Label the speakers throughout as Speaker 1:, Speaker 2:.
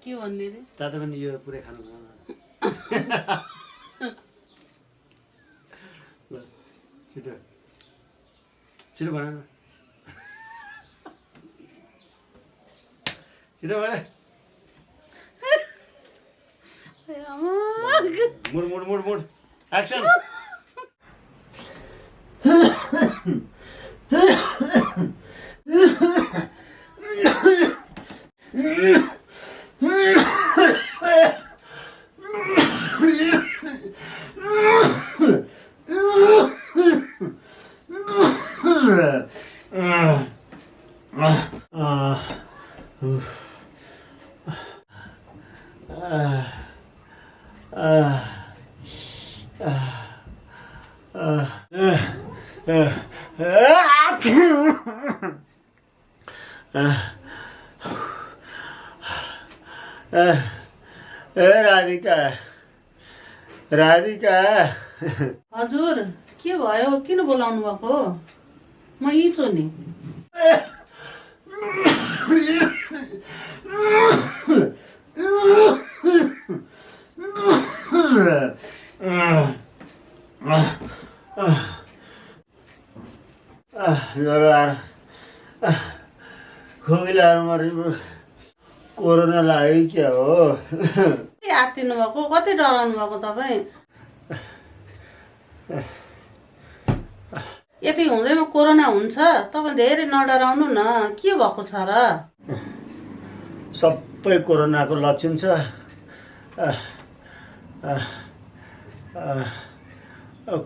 Speaker 1: के भन्ने रे
Speaker 2: तातो पनि यो पुरै खानु भएन ल छिटो छिटो भन न छिटो भन mood mood mood mood action Radhika Radhika
Speaker 1: हजुर के भयो किन बोलाउनु भएको म यहीँ छु नि
Speaker 2: ज्वरो आएर खोकिलाएर मरेको कोरोना लाग्यो क्या हो
Speaker 1: कति आत्तिनु भएको कति डराउनु भएको तपाईँ यति हुँदैमा कोरोना हुन्छ तपाईँ धेरै नडराउनु न के भएको छ र
Speaker 2: सबै कोरोनाको लक्षण छ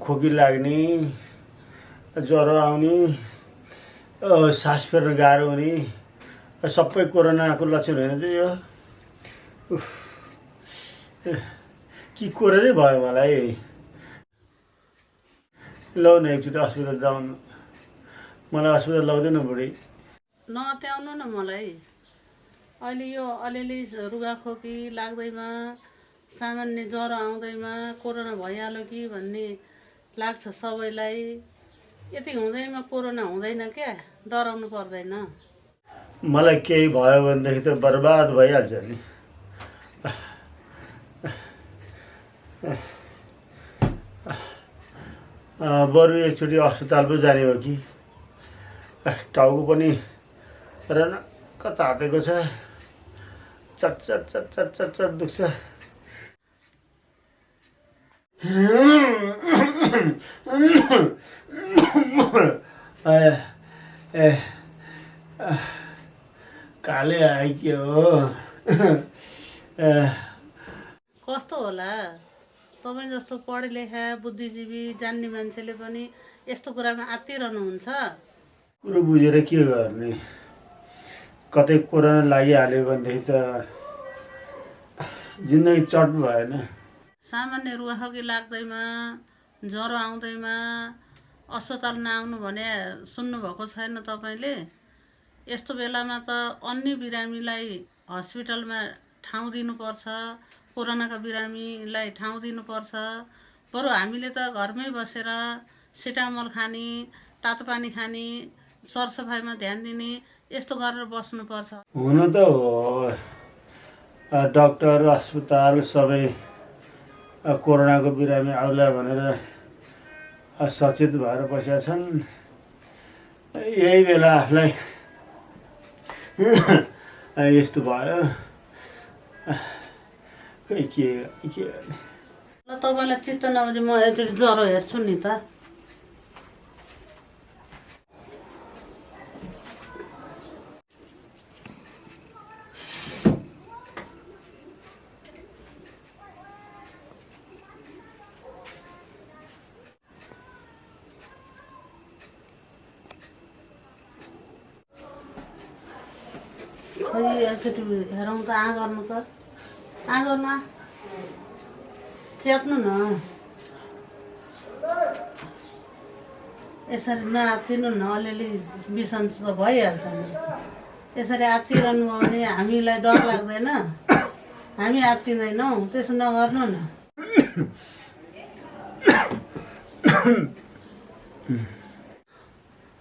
Speaker 2: खोकी लाग्ने ज्वरो आउने सास फेर्न गाह्रो हुने सबै कोरोनाको लक्षण होइन त यो के कोरोनै भयो मलाई लौ न एकचोटि अस्पताल जाउनु मलाई अस्पताल लाउँदैन बुढी
Speaker 1: नत्याउनु न मलाई अहिले यो अलिअलि रुगाखोकी लाग्दैमा सामान्य ज्वरो आउँदैमा कोरोना भइहाल्यो कि भन्ने लाग्छ सबैलाई यति हुँदैमा कोरोना हुँदैन क्या डराउनु पर्दैन
Speaker 2: मलाई केही भयो भनेदेखि त बर्बाद भइहाल्छ नि बरु एकचोटि अस्पताल पो जाने हो कि टाउको पनि कता हातेको छ चट चट चट चट चट चट दुख्छ काले आइक्यो
Speaker 1: कस्तो होला तपाईँ जस्तो पढे लेखा बुद्धिजीवी जान्ने मान्छेले पनि यस्तो कुरामा आत्तिरहनुहुन्छ
Speaker 2: कुरो बुझेर के गर्ने कतै कोरोना लागिहाल्यो भनेदेखि त जिन्दगी चट भएन
Speaker 1: सामान्य रुगाखोकी लाग्दैमा ज्वरो आउँदैमा अस्पताल नआउनु भने सुन्नुभएको छैन तपाईँले यस्तो बेलामा त अन्य बिरामीलाई हस्पिटलमा ठाउँ दिनुपर्छ कोरोनाका बिरामीलाई ठाउँ दिनुपर्छ बरु हामीले त घरमै बसेर सिटामोल खाने तातो पानी खाने सरसफाइमा ध्यान दिने यस्तो गरेर बस्नुपर्छ
Speaker 2: हुन त हो डाक्टर अस्पताल सबै कोरोनाको बिरामी आउला भनेर सचेत भएर बसेका छन् यही बेला आफूलाई यस्तो भयो के
Speaker 1: ल तपाईँलाई चित्त नबुझे म एकचोटि ज्वरो हेर्छु नि त खै एकचोटि हेरौँ त गर्नु त गर्नु चेप्नु न यसरी नआत्तिनु न अलिअलि बिसन्चो त भइहाल्छ नि यसरी आत्तिरहनु हो भने हामीलाई डर लाग्दैन हामी आत्तिँदैनौँ त्यसो नगर्नु न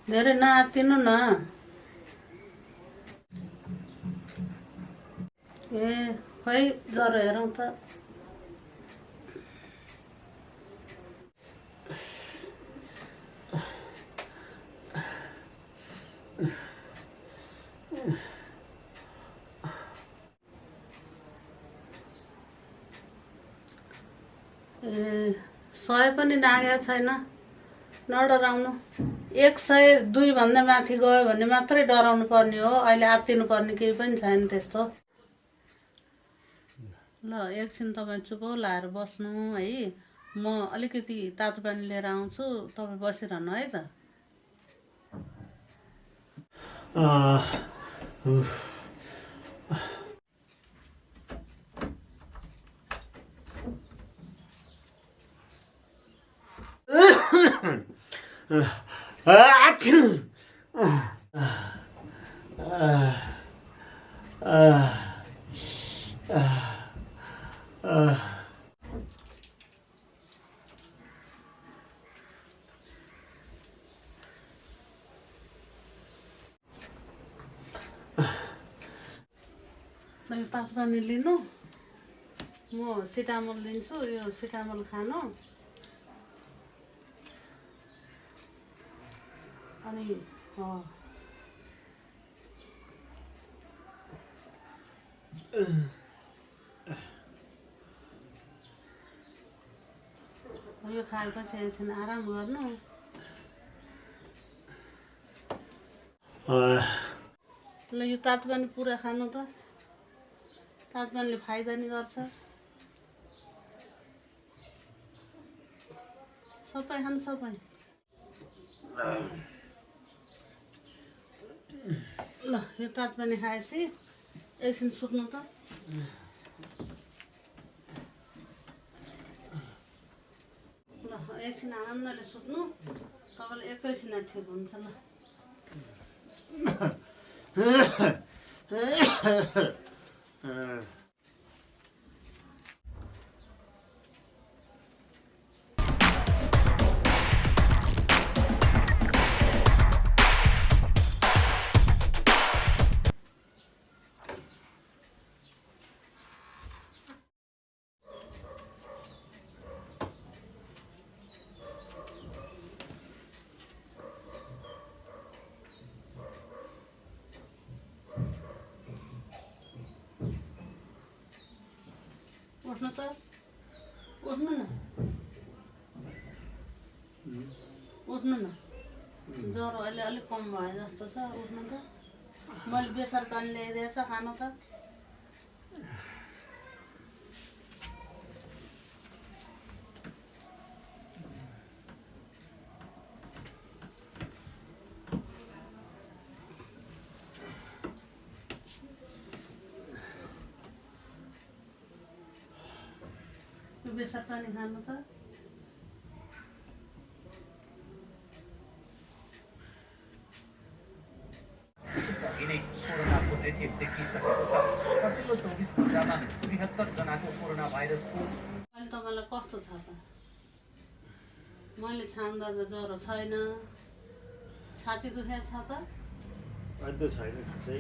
Speaker 1: धेरै नआत्तिनु न ए खै ज्वरो हेरौँ त ए 100 पनि नागेको छैन नडराउनु 102 भन्दा माथि गयो भने मात्रै डराउनु पर्ने हो अहिले आत्तिनु पर्ने केही पनि छैन त्यस्तो ल एकछिन तपाईँ चुप लाएर बस्नु है म अलिकति तातो पानी लिएर आउँछु तपाईँ बसिरहनु है त तपाईँ तातो पानी लिनु म सिटामोल लिन्छु यो सिटामोल खानु अनि यो खाएपछि एकछिन आराम गर्नु ल यो तातो पानी पुरा खानु त तातो पानीले फाइदा नि गर्छ सबै खानु सबै ल यो तातो पानी खाएपछि एकछिन सुत्नु त ल एकछिन आनन्दले सुत्नु तपाईँलाई एकैछिन ठिक हुन्छ ल उठ्नु त उठ्नु न उठ्नु न ज्वरो अहिले अलिक कम भयो जस्तो छ उठ्नु त मैले बेसार पानी ल्याइदिएछ खानु त बेसार पानी खानु त
Speaker 3: कोरोनाको रेट देखिसकेको छ पछिल्लो 24 घण्टामा 73 जनाको कोरोना भाइरसको
Speaker 1: अहिले तपाईँलाई कस्तो छ त मैले छाम्दा त ज्वरो छैन छाती दुखेको छ त
Speaker 2: अहिले त छैन खासै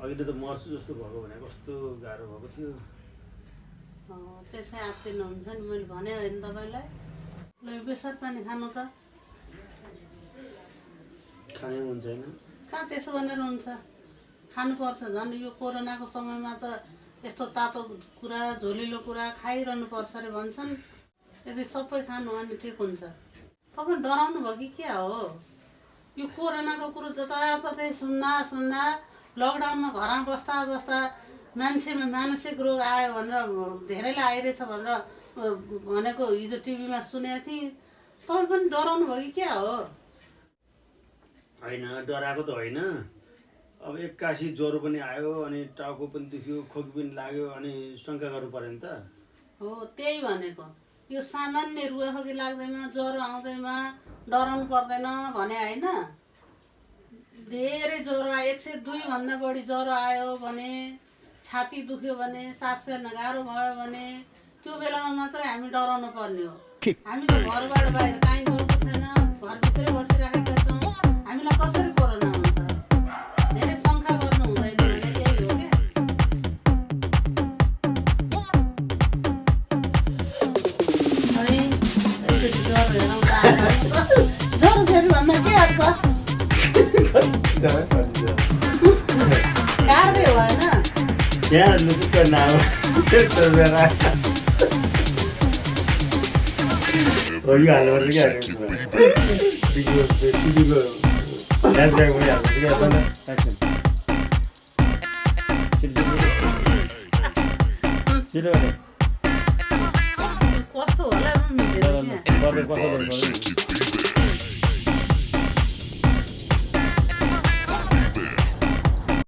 Speaker 2: अहिले त मर्छु जस्तो भएको भने कस्तो गाह्रो भएको थियो
Speaker 1: त्यसै आत्तिनुहुन्छ नि मैले भने होइन तपाईँलाई ल यो बेसार पानी खानु त
Speaker 2: खानै मन छैन
Speaker 1: कहाँ त्यसो भनेर हुन्छ खानुपर्छ झन् यो कोरोनाको समयमा त यस्तो तातो कुरा झोलिलो कुरा खाइरहनु पर्छ अरे भन्छन् यदि सबै खानु अनि ठिक हुन्छ तपाईँ डराउनु भयो कि क्या हो यो कोरोनाको कुरो जताततै सुन्दा लकडाउनमा घरमा बस्दा मान्छेमा मानसिक रोग आयो भनेर धेरैलाई आइरहेछ भनेर भनेको हिजो टिभीमा सुनेको थिएँ तपाईँ पनि डराउनु भयो कि क्या हो
Speaker 2: होइन डराएको त होइन अब एक्कासी ज्वरो पनि आयो अनि टाउको पनि दुख्यो खोकी पनि लाग्यो अनि शङ्का गर्नु पर्यो नि त
Speaker 1: हो त्यही भनेको यो सामान्य रुवाखोकी लाग्दैमा ज्वरो आउँदैमा डराउनु पर्दैन भने होइन धेरै ज्वरो आयो 102 भन्दा बढी ज्वरो आयो भने छाती दुख्यो भने सास फेर्न गाह्रो भयो भने त्यो बेलामा मात्रै हामी डराउनु पर्ने हो हामी त घरबाट बाहिर कहीँ गएको छैन घरभित्रै बसिराखेका छौँ हामीलाई कसरी कोरोना हुन्छ धेरै शङ्का गर्नु हुँदैन भने यही हो क्या ज्वरो फेरि भन्दा के अर्थ कार्य हो होइन
Speaker 2: यहाँ लुचुक्क नाम त्यस्तो बेला हो यो हाल्नुपर्छ क्या
Speaker 1: कस्तो होला मिलेर
Speaker 2: क्या